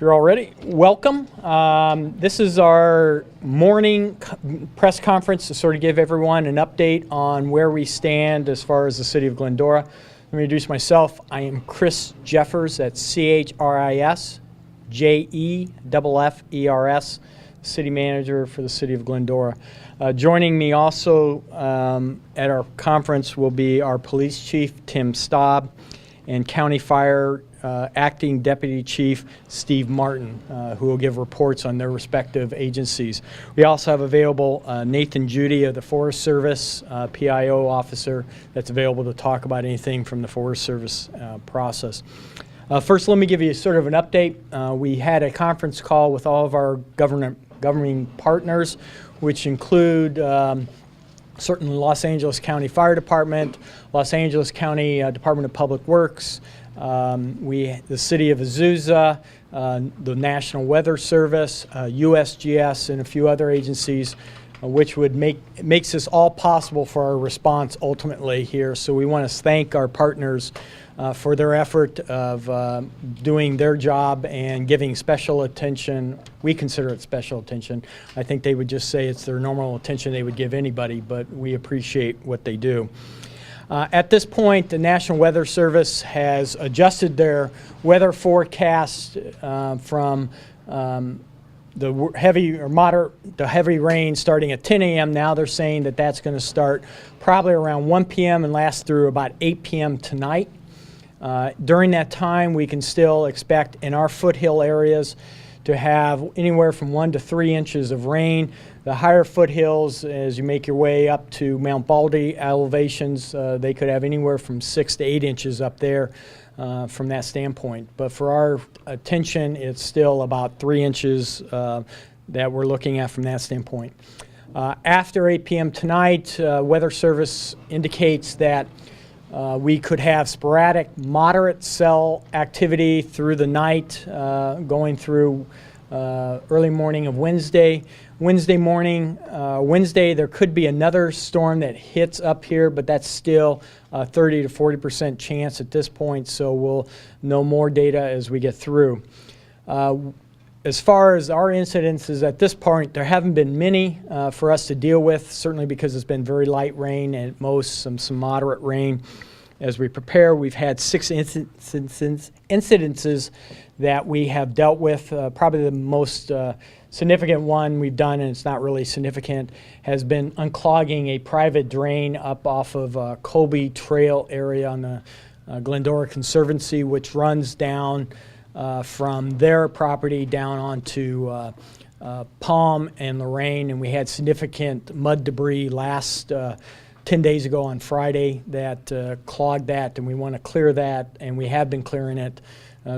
you're all ready, welcome. This is our morning press conference to sort of give everyone an update on where we stand as far as the City of Glendora. Let me introduce myself. I am Chris Jeffers, that's C-H-R-I-S, J-E-F-F-E-R-S, City Manager for the City of Glendora. Joining me also at our conference will be our Police Chief, Tim Staub, and County Fire Acting Deputy Chief Steve Martin, who will give reports on their respective agencies. We also have available Nathan Judy of the Forest Service, PIO officer, that's available to talk about anything from the Forest Service process. First, let me give you sort of an update. We had a conference call with all of our governing partners, which include certainly Los Angeles County Fire Department, Los Angeles County Department of Public Works, the City of Azusa, the National Weather Service, USGS, and a few other agencies, which would makes this all possible for our response ultimately here. So we want to thank our partners for their effort of doing their job and giving special attention. We consider it special attention. I think they would just say it's their normal attention they would give anybody, but we appreciate what they do. At this point, the National Weather Service has adjusted their weather forecast from the heavy or moderate to heavy rain starting at 10 a.m. Now they're saying that that's going to start probably around 1 p.m. and last through about 8 p.m. tonight. During that time, we can still expect in our foothill areas to have anywhere from 1 to 3 inches of rain. The higher foothills, as you make your way up to Mount Baldy elevations, they could have anywhere from 6 to 8 inches up there from that standpoint. But for our attention, it's still about 3 inches that we're looking at from that standpoint. After 8 p.m. tonight, Weather Service indicates that we could have sporadic moderate cell activity through the night, going through early morning of Wednesday. Wednesday morning, there could be another storm that hits up here, but that's still a 30 to 40% chance at this point, so we'll know more data as we get through. As far as our incidences at this point, there haven't been many for us to deal with, certainly because it's been very light rain and at most some moderate rain. As we prepare, we've had 6 incidences that we have dealt with. Probably the most significant one we've done, and it's not really significant, has been unclogging a private drain up off of Colby Trail area on the Glendora Conservancy, which runs down from their property down onto Palm and Lorraine, and we had significant mud debris last 10 days ago on Friday that clogged that, and we want to clear that, and we have been clearing it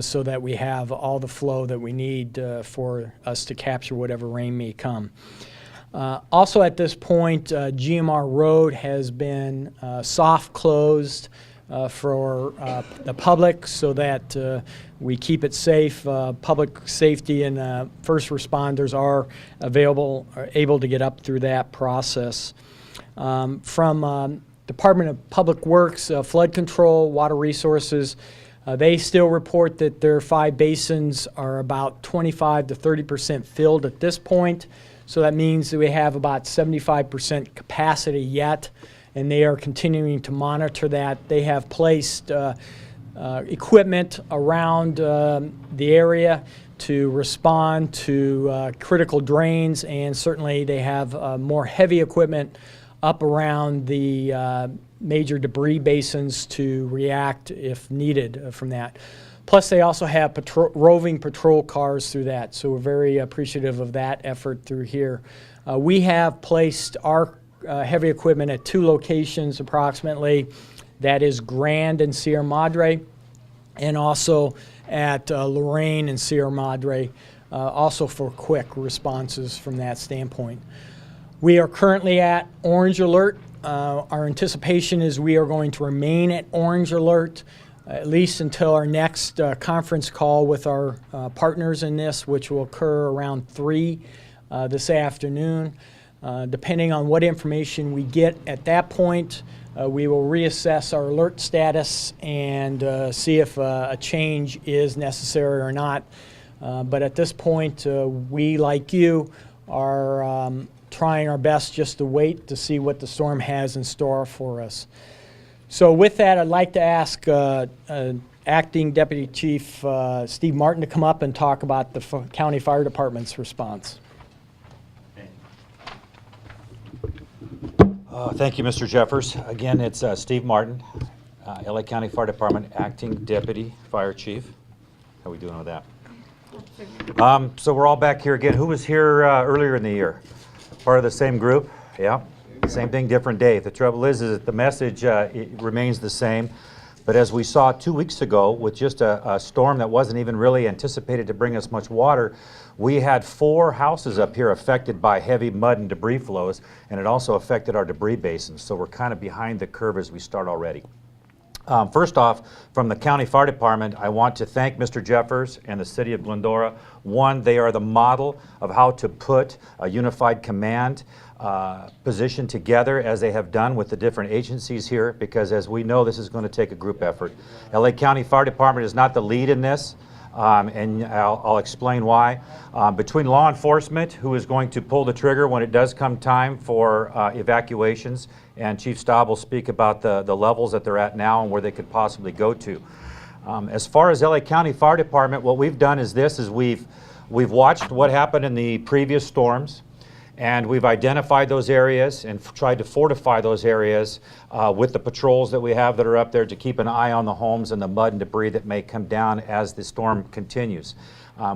so that we have all the flow that we need for us to capture whatever rain may come. Also at this point, GMR Road has been soft closed for the public so that we keep it safe. Public safety and first responders are able to get up through that process. From Department of Public Works, flood control, water resources, they still report that their 5 basins are about 25 to 30% filled at this point. So that means that we have about 75% capacity yet, and they are continuing to monitor that. They have placed equipment around the area to respond to critical drains, and certainly they have more heavy equipment up around the major debris basins to react if needed from that. Plus, they also have roving patrol cars through that, so we're very appreciative of that effort through here. We have placed our heavy equipment at 2 locations approximately. That is Grand and Sierra Madre, and also at Lorraine and Sierra Madre, also for quick responses from that standpoint. We are currently at orange alert. Our anticipation is we are going to remain at orange alert at least until our next conference call with our partners in this, which will occur around 3 this afternoon. Depending on what information we get at that point, we will reassess our alert status and see if a change is necessary or not. But at this point, we, like you, are trying our best just to wait to see what the storm has in store for us. So with that, I'd like to ask Acting Deputy Chief Steve Martin to come up and talk about the County Fire Department's response. Thank you, Mr. Jeffers. Again, it's Steve Martin, LA County Fire Department Acting Deputy Fire Chief. How are we doing with that? So we're all back here again. Who was here earlier in the year? Part of the same group? Yeah. Same thing, different day. The trouble is that the message it remains the same. But as we saw 2 weeks ago, with just a storm that wasn't even really anticipated to bring us much water, we had 4 houses up here affected by heavy mud and debris flows, and it also affected our debris basins. So we're kind of behind the curve as we start already. First off, from the County Fire Department, I want to thank Mr. Jeffers and the City of Glendora. One, they are the model of how to put a unified command position together, as they have done with the different agencies here, because as we know, this is going to take a group effort. LA County Fire Department is not the lead in this, and I'll explain why. Between law enforcement, who is going to pull the trigger when it does come time for evacuations, and Chief Staub will speak about the levels that they're at now and where they could possibly go to. As far as LA County Fire Department, what we've done is this: we've watched what happened in the previous storms, and we've identified those areas and tried to fortify those areas with the patrols that we have that are up there to keep an eye on the homes and the mud and debris that may come down as the storm continues.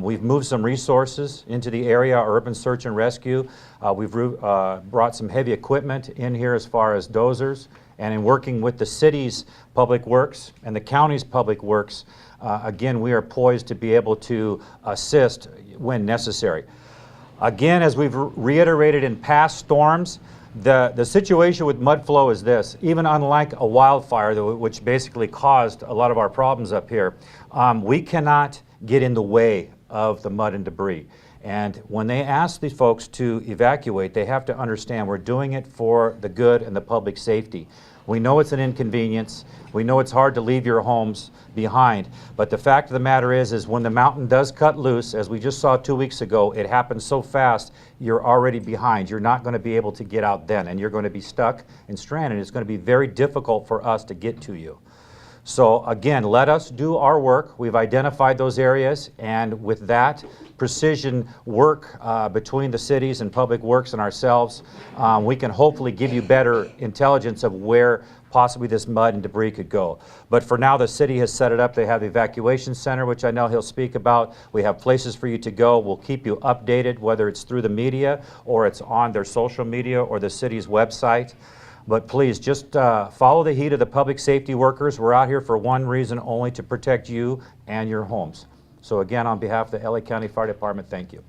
We've moved some resources into the area, urban search and rescue. We've brought some heavy equipment in here as far as dozers, and in working with the city's public works and the county's public works, again, we are poised to be able to assist when necessary. Again, as we've reiterated in past storms, the situation with mud flow is this: even unlike a wildfire, which basically caused a lot of our problems up here, we cannot get in the way of the mud and debris. And when they ask these folks to evacuate, they have to understand we're doing it for the good and the public safety. We know it's an inconvenience. We know it's hard to leave your homes behind. But the fact of the matter is when the mountain does cut loose, as we just saw 2 weeks ago, it happens so fast, you're already behind. You're not going to be able to get out then, and you're going to be stuck and stranded. It's going to be very difficult for us to get to you. So again, let us do our work. We've identified those areas, and with that precision work between the cities and public works and ourselves, we can hopefully give you better intelligence of where possibly this mud and debris could go. But for now, the city has set it up. They have the evacuation center, which I know he'll speak about. We have places for you to go. We'll keep you updated, whether it's through the media or it's on their social media or the city's website. But please, just follow the heat of the public safety workers. We're out here for one reason only: to protect you and your homes. So again, on behalf of the LA County Fire Department, thank you.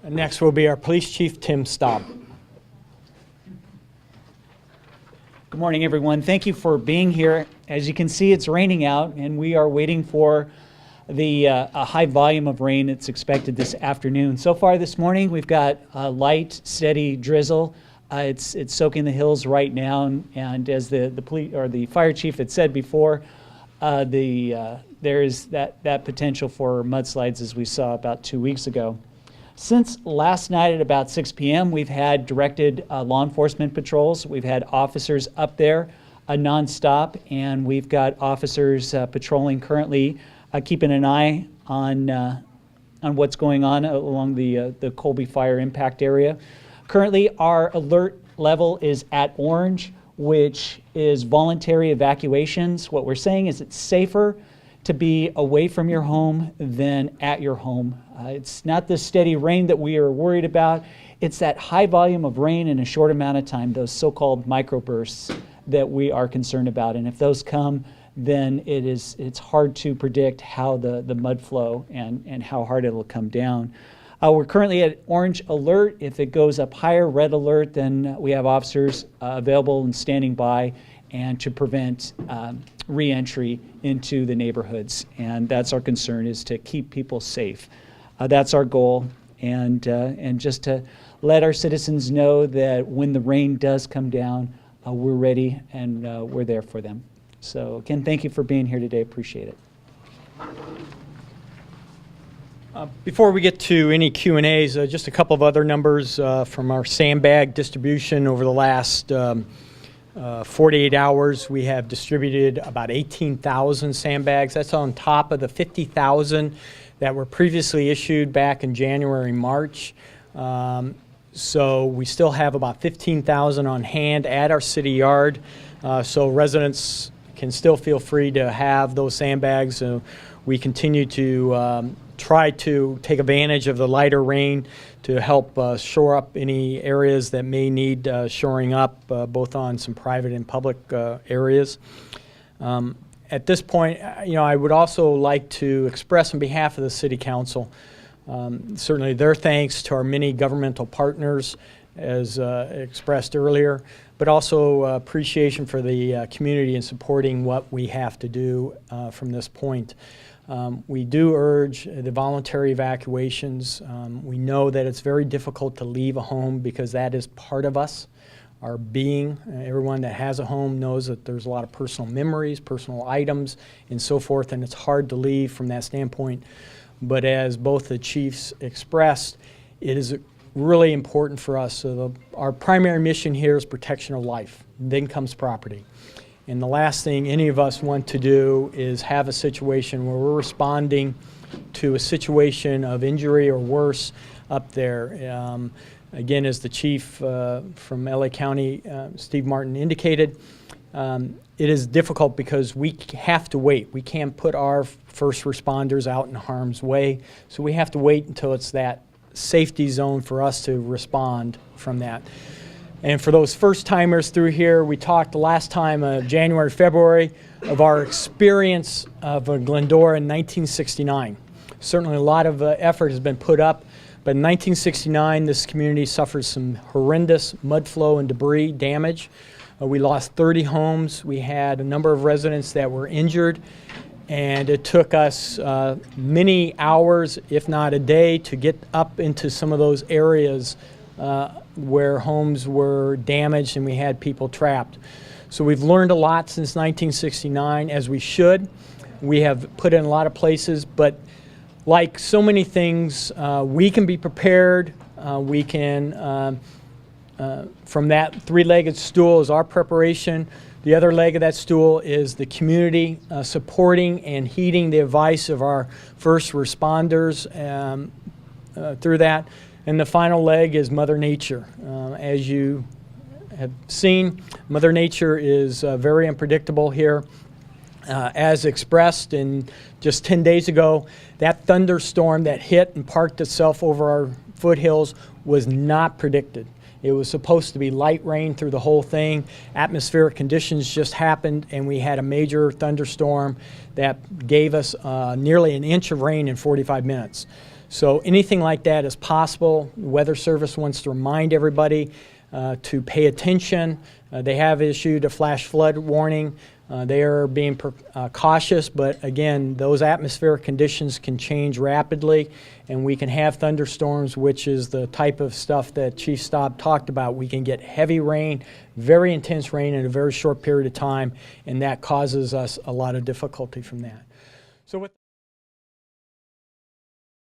And next will be our Police Chief, Tim Staub. Good morning, everyone. Thank you for being here. As you can see, it's raining out, and we are waiting for a high volume of rain that's expected this afternoon. So far this morning, we've got a light, steady drizzle. It's soaking the hills right now, and as the fire chief had said before, there is that potential for mudslides as we saw about 2 weeks ago. Since last night at about 6 p.m., we've had directed law enforcement patrols. We've had officers up there nonstop, and we've got officers patrolling currently, keeping an eye on what's going on along the Colby Fire Impact Area. Currently, our alert level is at orange, which is voluntary evacuations. What we're saying is it's safer to be away from your home than at your home. It's not the steady rain that we are worried about. It's that high volume of rain in a short amount of time, those so-called microbursts, that we are concerned about. And if those come, then it's hard to predict how the mud flow and how hard it'll come down. We're currently at orange alert. If it goes up higher, red alert, then we have officers available and standing by and to prevent re-entry into the neighborhoods. And that's our concern, is to keep people safe. That's our goal, and just to let our citizens know that when the rain does come down, we're ready and we're there for them. So again, thank you for being here today. Appreciate it. Before we get to any Q&As, just a couple of other numbers from our sandbag distribution over the last 48 hours. We have distributed about 18,000 sandbags. That's on top of the 50,000 that were previously issued back in January, March. So we still have about 15,000 on hand at our city yard. So residents can still feel free to have those sandbags. We continue to try to take advantage of the lighter rain to help shore up any areas that may need shoring up, both on some private and public areas. At this point, I would also like to express on behalf of the City Council certainly their thanks to our many governmental partners, as expressed earlier, but also appreciation for the community in supporting what we have to do from this point. We do urge the voluntary evacuations. We know that it's very difficult to leave a home because that is part of us, our being. Everyone that has a home knows that there's a lot of personal memories, personal items, and so forth, and it's hard to leave from that standpoint. But as both the chiefs expressed, it is really important for us. So our primary mission here is protection of life. Then comes property. And the last thing any of us want to do is have a situation where we're responding to a situation of injury or worse up there. Again, as the chief from LA County, Steve Martin, indicated, it is difficult because we have to wait. We can't put our first responders out in harm's way. So we have to wait until it's that safety zone for us to respond from that. And for those first-timers through here, we talked the last time, January, February, of our experience of Glendora in 1969. Certainly a lot of effort has been put up, but in 1969, this community suffered some horrendous mud flow and debris damage. We lost 30 homes. We had a number of residents that were injured, and it took us many hours, if not a day, to get up into some of those areas where homes were damaged and we had people trapped. So we've learned a lot since 1969, as we should. We have put in a lot of places, but like so many things, we can be prepared. We can, from that three-legged stool is our preparation. The other leg of that stool is the community supporting and heeding the advice of our first responders through that. And the final leg is Mother Nature. As you have seen, Mother Nature is very unpredictable here. As expressed in just 10 days ago, that thunderstorm that hit and parked itself over our foothills was not predicted. It was supposed to be light rain through the whole thing. Atmospheric conditions just happened, and we had a major thunderstorm that gave us nearly an inch of rain in 45 minutes. So anything like that is possible. The Weather Service wants to remind everybody to pay attention. They have issued a flash flood warning. They are being cautious, but again, those atmospheric conditions can change rapidly, and we can have thunderstorms, which is the type of stuff that Chief Staub talked about. We can get heavy rain, very intense rain in a very short period of time, and that causes us a lot of difficulty from that. So with